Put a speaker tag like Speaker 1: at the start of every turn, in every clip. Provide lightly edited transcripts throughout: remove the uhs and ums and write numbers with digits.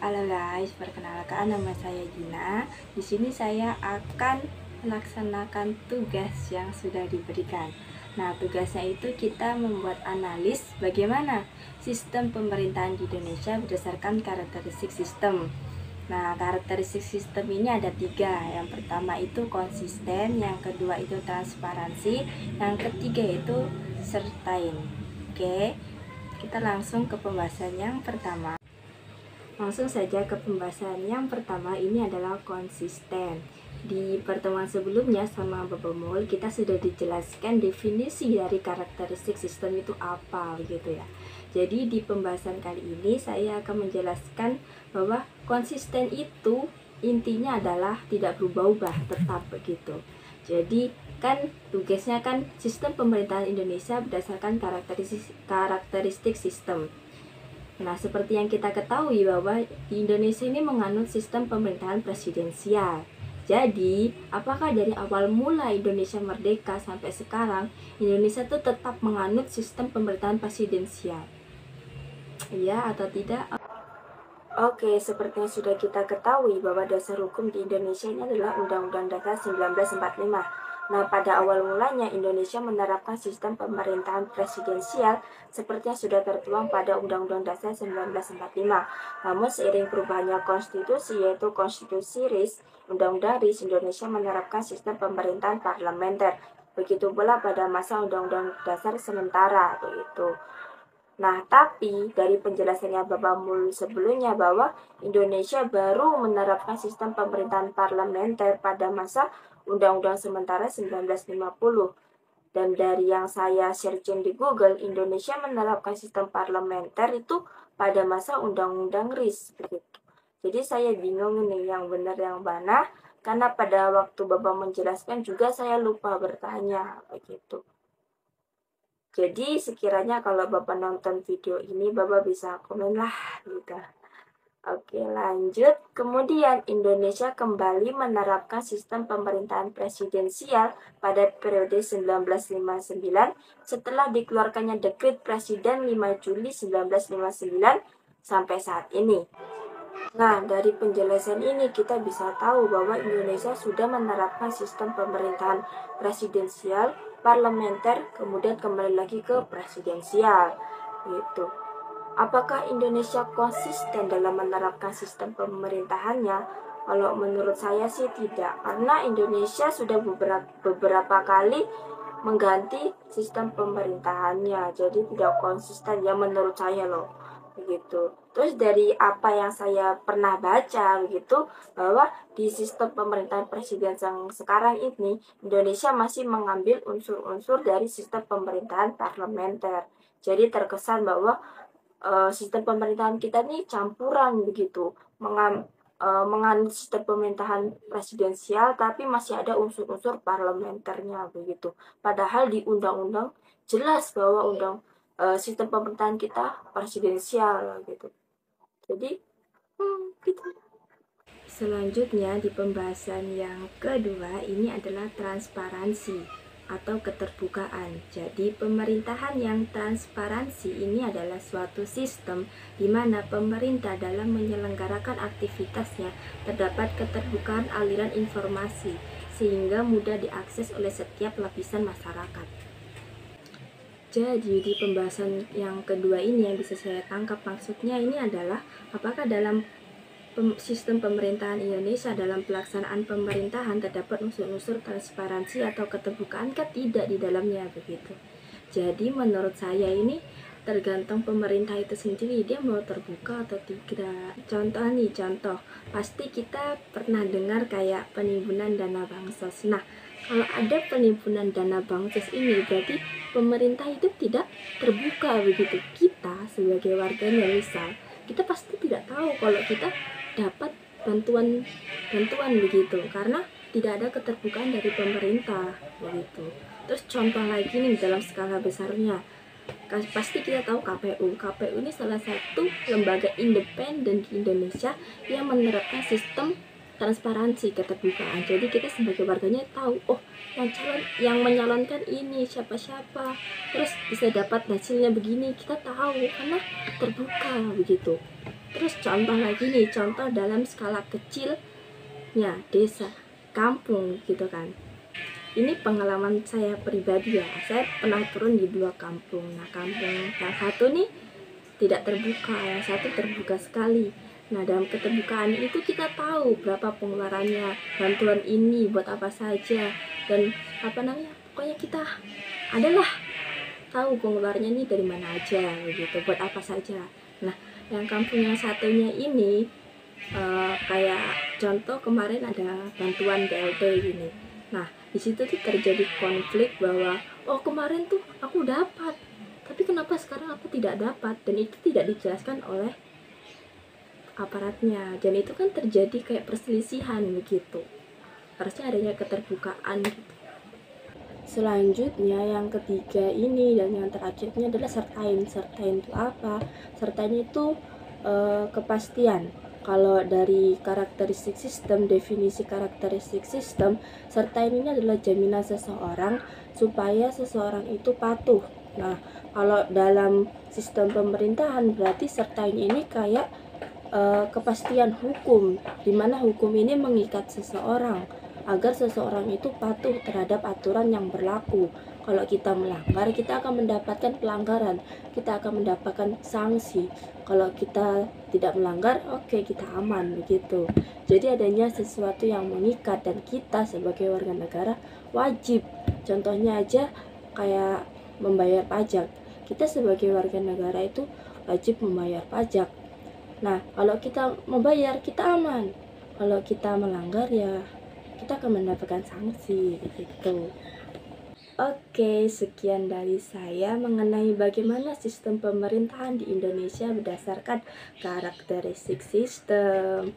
Speaker 1: Halo guys, perkenalkan nama saya Gina. Di sini saya akan melaksanakan tugas yang sudah diberikan. Nah, tugasnya itu kita membuat analis bagaimana sistem pemerintahan di Indonesia berdasarkan karakteristik sistem. Nah, karakteristik sistem ini ada 3. Yang pertama itu konsisten, yang kedua itu transparansi, yang ketiga itu certain. Oke, kita langsung ke pembahasan yang pertama. Langsung saja ke pembahasan yang pertama, ini adalah konsisten. Di pertemuan sebelumnya sama Bapak Mul, kita sudah dijelaskan definisi dari karakteristik sistem itu apa begitu ya. Jadi di pembahasan kali ini saya akan menjelaskan bahwa konsisten itu intinya adalah tidak berubah-ubah, tetap begitu. Jadi kan tugasnya kan sistem pemerintahan Indonesia berdasarkan karakteristik sistem. Nah, seperti yang kita ketahui bahwa di Indonesia ini menganut sistem pemerintahan presidensial. Jadi, apakah dari awal mula Indonesia merdeka sampai sekarang, Indonesia itu tetap menganut sistem pemerintahan presidensial? Iya atau tidak? Oke, seperti yang sudah kita ketahui bahwa dasar hukum di Indonesia ini adalah Undang-Undang Dasar 1945. Nah, pada awal mulanya Indonesia menerapkan sistem pemerintahan presidensial seperti yang sudah tertuang pada Undang-Undang Dasar 1945. Namun seiring perubahannya konstitusi, yaitu konstitusi RIS, Undang-Undang RIS, Indonesia menerapkan sistem pemerintahan parlementer. Begitu pula pada masa Undang-Undang Dasar sementara, yaitu. Nah, tapi dari penjelasannya Bapak Mul sebelumnya bahwa Indonesia baru menerapkan sistem pemerintahan parlementer pada masa Undang-Undang Sementara 1950. Dan dari yang saya searching di Google, Indonesia menerapkan sistem parlementer itu pada masa Undang-Undang RIS. Begitu. Jadi saya bingung nih yang benar yang mana, karena pada waktu Bapak menjelaskan juga saya lupa bertanya begitu. Jadi sekiranya kalau Bapak nonton video ini, Bapak bisa komen lah gitu. Oke, lanjut. Kemudian Indonesia kembali menerapkan sistem pemerintahan presidensial pada periode 1959 setelah dikeluarkannya Dekret Presiden 5 Juli 1959 sampai saat ini. Nah, dari penjelasan ini kita bisa tahu bahwa Indonesia sudah menerapkan sistem pemerintahan presidensial, parlementer, kemudian kembali lagi ke presidensial gitu. Apakah Indonesia konsisten dalam menerapkan sistem pemerintahannya? Kalau menurut saya sih tidak, karena Indonesia sudah beberapa kali mengganti sistem pemerintahannya, jadi tidak konsisten ya menurut saya loh begitu. Terus dari apa yang saya pernah baca begitu, bahwa di sistem pemerintahan presiden yang sekarang ini Indonesia masih mengambil unsur-unsur dari sistem pemerintahan parlementer. Jadi terkesan bahwa sistem pemerintahan kita ini campuran begitu, menganut sistem pemerintahan presidensial tapi masih ada unsur-unsur parlementernya begitu. Padahal di undang-undang jelas bahwa sistem pemerintahan kita presidensial gitu. Jadi gitu. Selanjutnya di pembahasan yang kedua ini adalah transparansi atau keterbukaan. Jadi pemerintahan yang transparansi ini adalah suatu sistem di mana pemerintah dalam menyelenggarakan aktivitasnya terdapat keterbukaan aliran informasi sehingga mudah diakses oleh setiap lapisan masyarakat. Jadi di pembahasan yang kedua ini yang bisa saya tangkap maksudnya ini adalah apakah dalam sistem pemerintahan Indonesia dalam pelaksanaan pemerintahan terdapat unsur-unsur transparansi atau keterbukaan tidak di dalamnya begitu. Jadi menurut saya ini tergantung pemerintah itu sendiri, dia mau terbuka atau tidak. Contoh, pasti kita pernah dengar kayak penimbunan dana bansos. Nah, kalau ada penimbunan dana bansos ini berarti pemerintah itu tidak terbuka begitu. Kita sebagai warganya misal, kita pasti tidak tahu kalau kita dapat bantuan begitu karena tidak ada keterbukaan dari pemerintah begitu. Terus contoh lagi nih dalam skala besarnya, pasti kita tahu KPU ini salah satu lembaga independen di Indonesia yang menerapkan sistem transparansi keterbukaan. Jadi kita sebagai warganya tahu, oh yang menyalonkan ini siapa-siapa, terus bisa dapat hasilnya begini, kita tahu karena terbuka begitu. Terus contoh lagi nih, contoh dalam skala kecilnya desa, kampung gitu kan. Ini pengalaman saya pribadi ya, saya pernah turun di 2 kampung. Nah, kampung yang satu nih tidak terbuka, yang satu terbuka sekali. Nah, dalam keterbukaan itu kita tahu berapa pengeluarannya, bantuan ini buat apa saja, dan pokoknya kita adalah tahu pengeluarannya ini dari mana aja gitu, buat apa saja. Nah, yang kampung yang satunya ini kayak contoh kemarin ada bantuan BLT gini. Nah, di situ tuh terjadi konflik bahwa kemarin tuh aku dapat, tapi kenapa sekarang aku tidak dapat, dan itu tidak dijelaskan oleh aparatnya, dan itu kan terjadi kayak perselisihan begitu. Harusnya adanya keterbukaan gitu. Selanjutnya yang ketiga ini dan yang terakhirnya adalah sertain. Sertain itu apa? Sertain itu kepastian. Kalau dari karakteristik sistem, definisi karakteristik sistem, sertain ini adalah jaminan seseorang supaya seseorang itu patuh. Nah, kalau dalam sistem pemerintahan berarti sertain ini kayak kepastian hukum, di mana hukum ini mengikat seseorang agar seseorang itu patuh terhadap aturan yang berlaku. Kalau kita melanggar, kita akan mendapatkan pelanggaran, kita akan mendapatkan sanksi. Kalau kita tidak melanggar, kita aman begitu. Jadi adanya sesuatu yang mengikat, dan kita sebagai warga negara wajib. Contohnya aja kayak membayar pajak. Kita sebagai warga negara itu wajib membayar pajak. Nah, kalau kita membayar, kita aman. Kalau kita melanggar, ya kita akan mendapatkan sanksi begitu. Oke, sekian dari saya mengenai bagaimana sistem pemerintahan di Indonesia berdasarkan karakteristik sistem.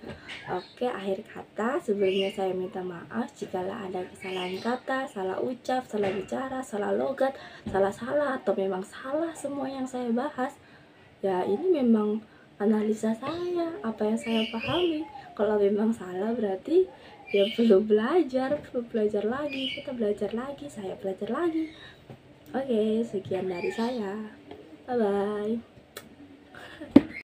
Speaker 1: Oke, akhir kata sebelumnya saya minta maaf jika ada kesalahan kata, salah ucap, salah bicara, salah logat, salah-salah atau memang salah semua yang saya bahas. Ya, ini memang analisa saya, apa yang saya pahami. Kalau memang salah berarti ya perlu belajar lagi, kita belajar lagi, saya belajar lagi. Oke, sekian dari saya. Bye bye.